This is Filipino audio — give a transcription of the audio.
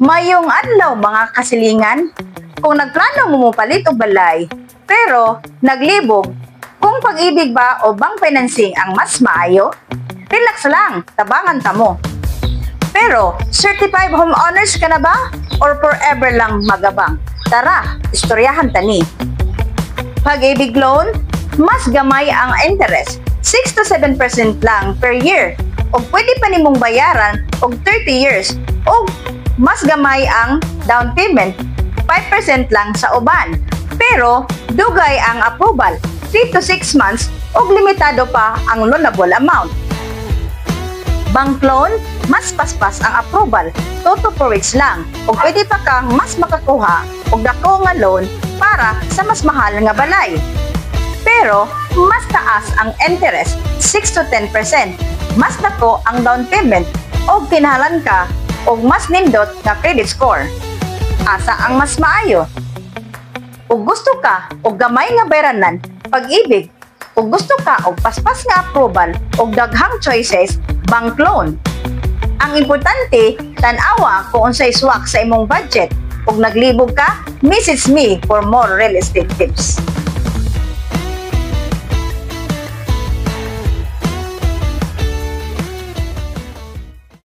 Mayong adlaw mga kasilingan, kung nagplano mo mopalit og balay, pero naglibog, kung pag-ibig ba o bank financing ang mas maayo, relax lang, tabangan ta mo. Pero, certified homeowners ka na ba? Or forever lang magabang? Tara, istoryahan tani. Pag-ibig loan, mas gamay ang interest, 6 to 7% lang per year, o pwede pa nimong bayaran og 30 years, o mas gamay ang down payment, 5% lang sa uban. Pero, dugay ang approval, 3 to 6 months, o limitado pa ang loanable amount. Bank loan, mas paspas ang approval, 2 to 4 weeks lang, o pwede pa kang mas makakuha og dako nga loan para sa mas mahal nga balay. Pero, mas taas ang interest, 6 to 10%, mas dako ang down payment, o kinahanglan ka og mas nindot nga credit score. Asa ang mas maayo? Ug gusto ka og gamay nga bayranan, pag-ibig, ug gusto ka og paspas nga approval og daghang choices, bank loan. Ang importante, tan-awa kung unsay swak sa imong budget. Ug naglibog ka, message me for more real estate tips.